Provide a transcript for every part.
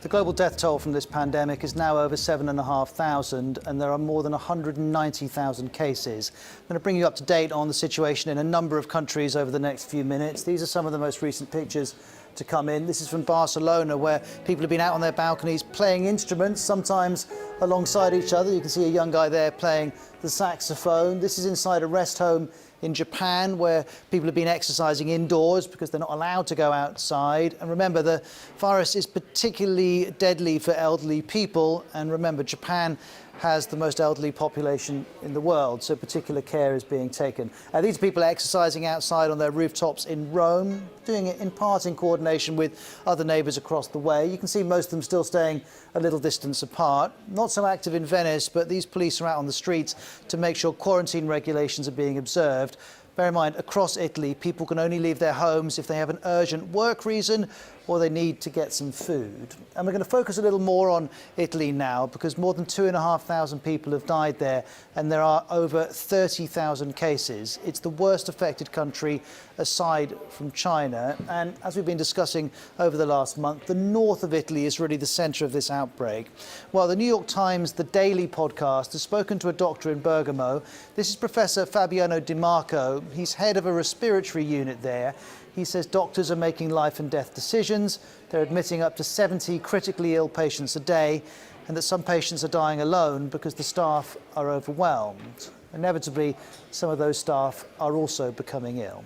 The global death toll from this pandemic is now over 7,500 and there are more than 190,000 cases. I'm going to bring you up to date on the situation in a number of countries over the next few minutes. These are some of the most recent pictures to come in. This is from Barcelona, where people have been out on their balconies playing instruments, sometimes alongside each other. You can see a young guy there playing the saxophone. This is inside a rest home in Japan, where people have been exercising indoors because they're not allowed to go outside. And remember, the virus is particularly deadly for elderly people. And remember, Japan has the most elderly population in the world, so particular care is being taken. These people are exercising outside on their rooftops in Rome, doing it in part in coordination with other neighbours across the way. You can see most of them still staying a little distance apart. Not so active in Venice, but these police are out on the streets to make sure quarantine regulations are being observed. Bear in mind, across Italy, people can only leave their homes if they have an urgent work reason or they need to get some food. And we're going to focus a little more on Italy now, because more than 2,500 people have died there and there are over 30,000 cases. It's the worst affected country aside from China. And as we've been discussing over the last month, the north of Italy is really the centre of this outbreak. Well, the New York Times The Daily podcast has spoken to a doctor in Bergamo. This is Professor Fabiano Di Marco. He's head of a respiratory unit there. He says doctors are making life and death decisions. They're admitting up to 70 critically ill patients a day, and that some patients are dying alone because the staff are overwhelmed. Inevitably, some of those staff are also becoming ill.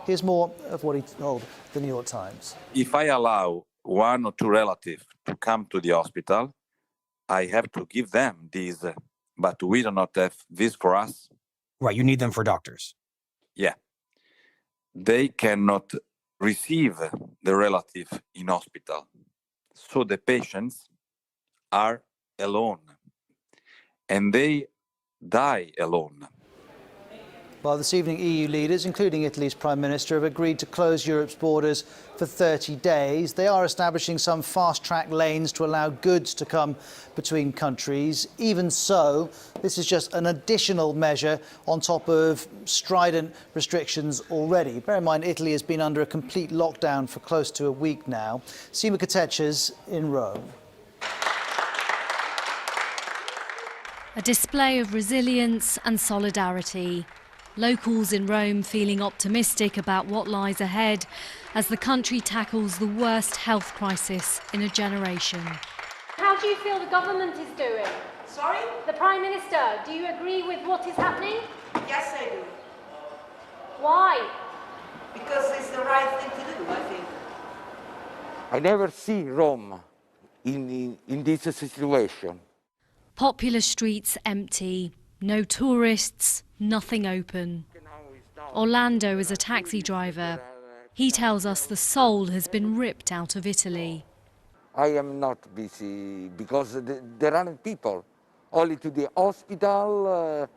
Here's more of what he told the New York Times. If I allow one or two relatives to come to the hospital, I have to give them these, but we do not have this for us. Right, you need them for doctors. Yeah. They cannot receive the relative in hospital. So the patients are alone and they die alone. Well, this evening, EU leaders, including Italy's Prime Minister, have agreed to close Europe's borders for 30 days. They are establishing some fast-track lanes to allow goods to come between countries. Even so, this is just an additional measure on top of strident restrictions already. Bear in mind, Italy has been under a complete lockdown for close to a week now. Sima Katechas in Rome. A display of resilience and solidarity. Locals in Rome feeling optimistic about what lies ahead as the country tackles the worst health crisis in a generation. How do you feel the government is doing? Sorry? The Prime Minister, do you agree with what is happening? Yes, I do. Why? Because it's the right thing to do, I think. I never see Rome in this situation. Popular streets empty, no tourists, nothing open. Orlando is a taxi driver. He tells us the soul has been ripped out of Italy. I am not busy because there aren't people. Only to the hospital,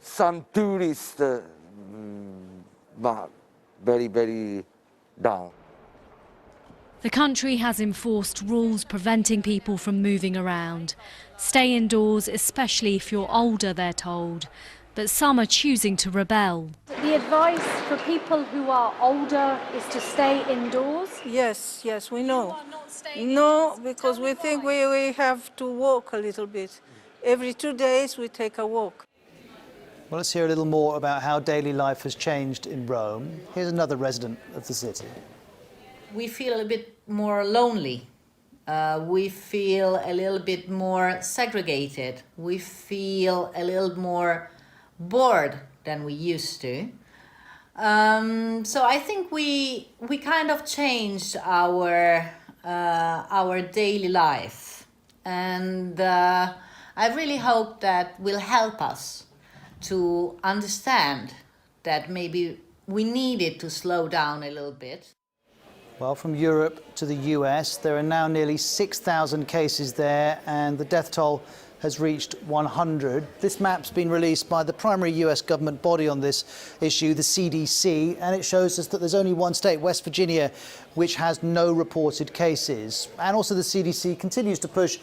some tourists, but very, very down. The country has enforced rules preventing people from moving around. Stay indoors, especially if you're older, they're told. But some are choosing to rebel. The advice for people who are older is to stay indoors? Yes, we know. No, because we think we have to walk a little bit. Every 2 days we take a walk. Well, let's hear a little more about how daily life has changed in Rome. Here's another resident of the city. We feel a bit more lonely. We feel a little bit more segregated. We feel a little more bored than we used to. So I think we kind of changed our daily life, and I really hope that will help us to understand that maybe we needed to slow down a little bit. Well, from Europe to the US, there are now nearly 6,000 cases there, and the death toll has reached 100. This map's been released by the primary US government body on this issue, the CDC, and it shows us that there's only one state, West Virginia, which has no reported cases. And also the CDC continues to push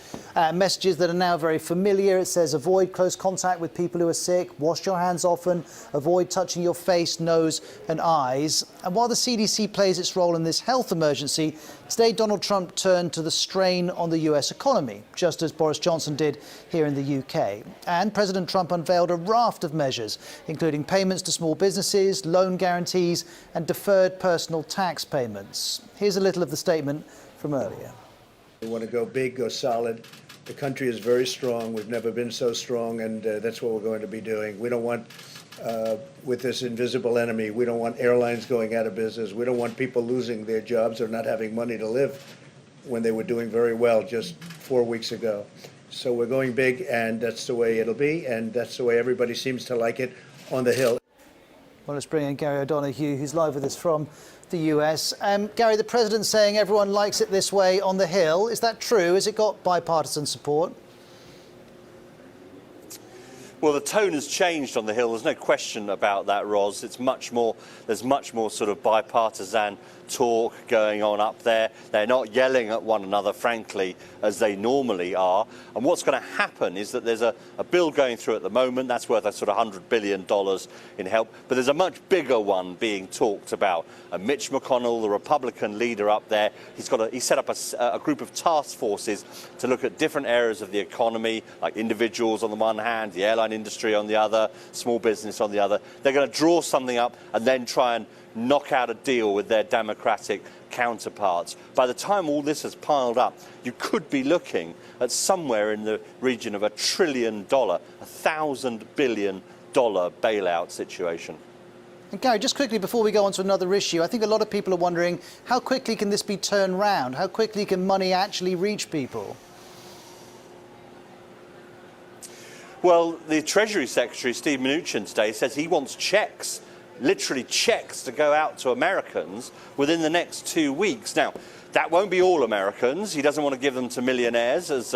messages that are now very familiar. It says avoid close contact with people who are sick, wash your hands often, avoid touching your face, nose and eyes. And while the CDC plays its role in this health emergency, today Donald Trump turned to the strain on the US economy, just as Boris Johnson did here in the UK. And President Trump unveiled a raft of measures, including payments to small businesses, loan guarantees and deferred personal tax payments. Here's a little of the statement from earlier. We want to go big, go solid. The country is very strong. We've never been so strong, and that's what we're going to be doing. We don't want, with this invisible enemy, we don't want airlines going out of business. We don't want people losing their jobs or not having money to live when they were doing very well just 4 weeks ago. So we're going big, and that's the way it'll be, and that's the way everybody seems to like it on the Hill. Well, let's bring in Gary O'Donoghue, who's live with us from the US. Gary, the president's saying everyone likes it this way on the Hill. Is that true? Has it got bipartisan support? Well, the tone has changed on the Hill. There's no question about that, Ros. There's much more sort of bipartisan talk going on up there. They're not yelling at one another, frankly, as they normally are. And what's going to happen is that there's a bill going through at the moment that's worth a sort of $100 billion in help. But there's a much bigger one being talked about. And Mitch McConnell, the Republican leader up there, he set up a group of task forces to look at different areas of the economy, like individuals on the one hand, the airline industry on the other, small business on the other. They're going to draw something up and then try and knock out a deal with their Democratic counterparts. By the time all this has piled up, you could be looking at somewhere in the region of $1 trillion, $1,000 billion bailout situation. And Gary, just quickly before we go on to another issue, I think a lot of people are wondering how quickly can this be turned round? How quickly can money actually reach people? Well, the Treasury Secretary, Steve Mnuchin, today says he wants checks, literally checks, to go out to Americans within the next 2 weeks. Now, that won't be all Americans. He doesn't want to give them to millionaires, as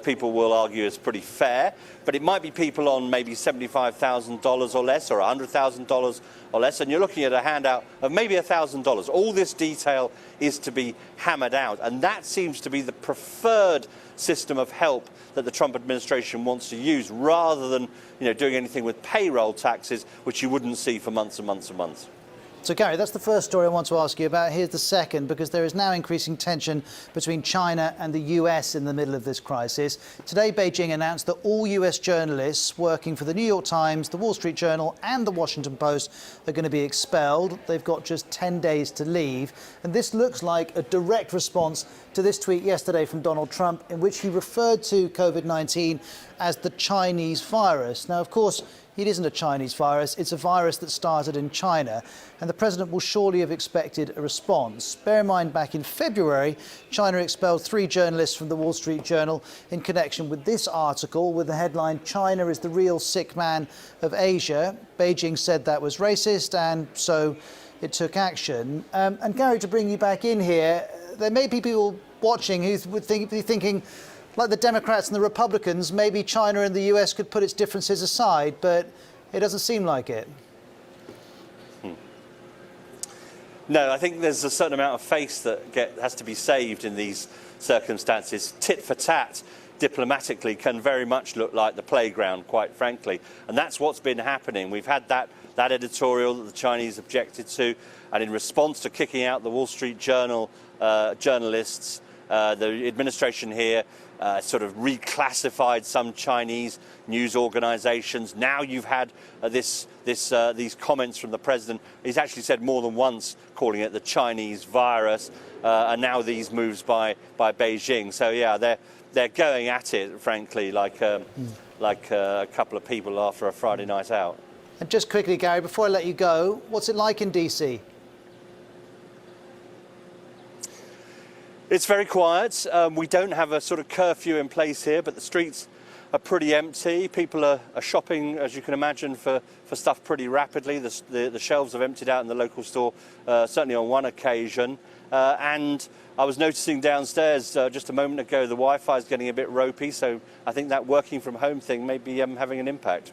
people will argue is pretty fair. But it might be people on maybe $75,000 or less, or $100,000 or less. And you're looking at a handout of maybe $1,000. All this detail is to be hammered out. And that seems to be the preferred system of help that the Trump administration wants to use, rather than doing anything with payroll taxes, which you wouldn't see for months and months and months. So, Gary, that's the first story I want to ask you about. Here's the second, because there is now increasing tension between China and the US in the middle of this crisis. Today, Beijing announced that all US journalists working for the New York Times, the Wall Street Journal and the Washington Post are going to be expelled. They've got just 10 days to leave. And this looks like a direct response to this tweet yesterday from Donald Trump, in which he referred to COVID-19 as the Chinese virus. Now, of course, it isn't a Chinese virus. It's a virus that started in China. And the president will surely have expected a response. Bear in mind, back in February, China expelled 3 journalists from the Wall Street Journal in connection with this article with the headline, "China is the real sick man of Asia." Beijing said that was racist, and so it took action. And Gary, to bring you back in here, there may be people watching who would be thinking, like the Democrats and the Republicans, maybe China and the US could put its differences aside, but it doesn't seem like it. No, I think there's a certain amount of face that has to be saved in these circumstances. Tit for tat, diplomatically, can very much look like the playground, quite frankly. And that's what's been happening. We've had that editorial that the Chinese objected to, and in response to kicking out the Wall Street Journal journalists, the administration here sort of reclassified some Chinese news organizations. Now you've had these comments from the president. He's actually said more than once calling it the Chinese virus, and now these moves by Beijing. So yeah, they're going at it, frankly, like a couple of people after a Friday night out. And just quickly, Gary, before I let you go, what's it like in DC? It's very quiet. We don't have a sort of curfew in place here, but the streets are pretty empty. People are shopping, as you can imagine, for stuff pretty rapidly. The shelves have emptied out in the local store, certainly on one occasion. And I was noticing downstairs just a moment ago the Wi-Fi is getting a bit ropey, so I think that working from home thing may be having an impact.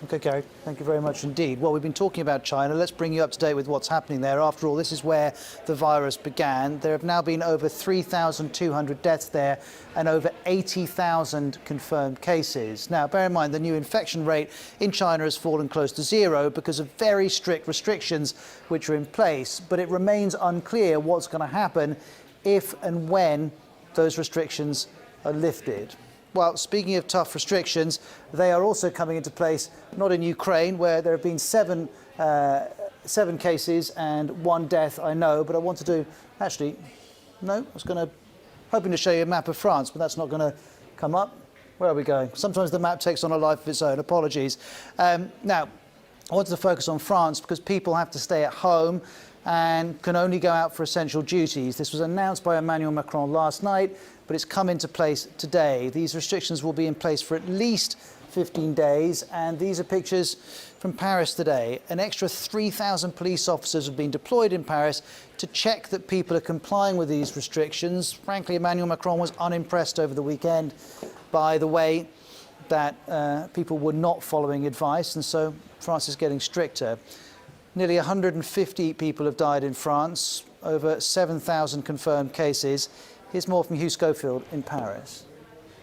Okay, Gary, thank you very much indeed. Well, we've been talking about China. Let's bring you up to date with what's happening there. After all, this is where the virus began. There have now been over 3,200 deaths there and over 80,000 confirmed cases. Now, bear in mind, the new infection rate in China has fallen close to zero because of very strict restrictions which are in place. But it remains unclear what's going to happen if and when those restrictions are lifted. Well, speaking of tough restrictions, they are also coming into place, not in Ukraine, where there have been seven cases and 1 death, I know, but I wanted to, actually, no, I was hoping to show you a map of France, but that's not going to come up. Where are we going? Sometimes the map takes on a life of its own, apologies. Now, I wanted to focus on France because people have to stay at home and can only go out for essential duties. This was announced by Emmanuel Macron last night, but it's come into place today. These restrictions will be in place for at least 15 days, and these are pictures from Paris today. An extra 3,000 police officers have been deployed in Paris to check that people are complying with these restrictions. Frankly, Emmanuel Macron was unimpressed over the weekend by the way that people were not following advice, and so France is getting stricter. Nearly 150 people have died in France, over 7,000 confirmed cases. Here's more from Hugh Schofield in Paris.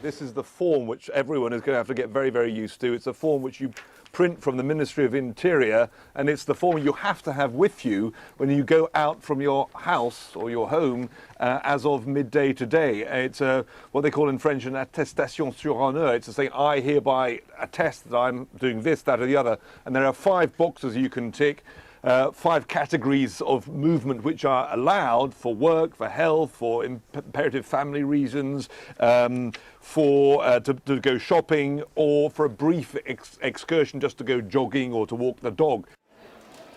This is the form which everyone is going to have to get very, very used to. It's a form which you print from the Ministry of Interior, and it's the form you have to have with you when you go out from your house or your home as of midday today. It's what they call in French an attestation sur honneur. It's to say, I hereby attest that I'm doing this, that or the other. And there are 5 boxes you can tick. 5 categories of movement which are allowed for work, for health, for imperative family reasons, to go shopping, or for a brief excursion just to go jogging or to walk the dog.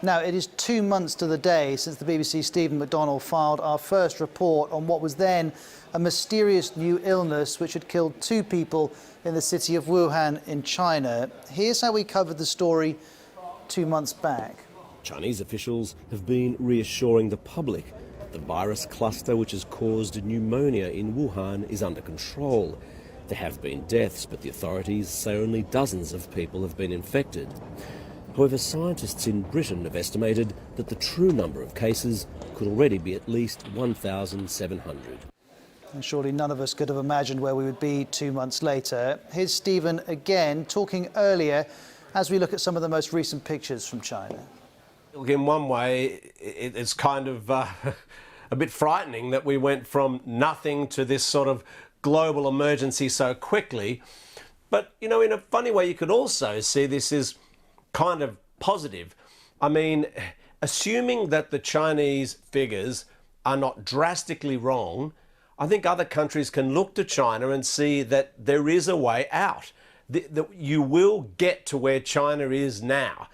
Now, it is 2 months to the day since the BBC's Stephen McDonnell filed our first report on what was then a mysterious new illness which had killed 2 people in the city of Wuhan in China. Here's how we covered the story 2 months back. Chinese officials have been reassuring the public that the virus cluster which has caused pneumonia in Wuhan is under control. There have been deaths, but the authorities say only dozens of people have been infected. However, scientists in Britain have estimated that the true number of cases could already be at least 1,700. And surely none of us could have imagined where we would be 2 months later. Here's Stephen again talking earlier as we look at some of the most recent pictures from China. Look, in one way, it's kind of a bit frightening that we went from nothing to this sort of global emergency so quickly. But, you know, in a funny way, you could also see this as kind of positive. I mean, assuming that the Chinese figures are not drastically wrong, I think other countries can look to China and see that there is a way out. That you will get to where China is now.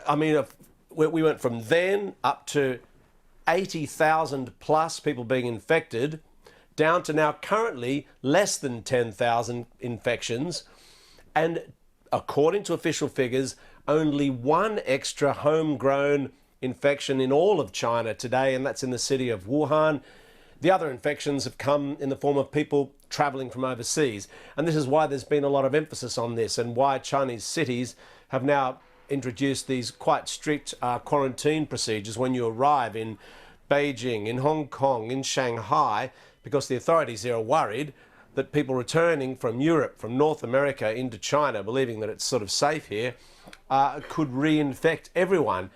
I mean, we went from then up to 80,000 plus people being infected, down to now currently less than 10,000 infections, and according to official figures, only 1 extra homegrown infection in all of China today, and that's in the city of Wuhan. The other infections have come in the form of people travelling from overseas, and this is why there's been a lot of emphasis on this, and why Chinese cities have now introduced these quite strict quarantine procedures when you arrive in Beijing, in Hong Kong, in Shanghai, because the authorities there are worried that people returning from Europe, from North America into China, believing that it's sort of safe here, could reinfect everyone.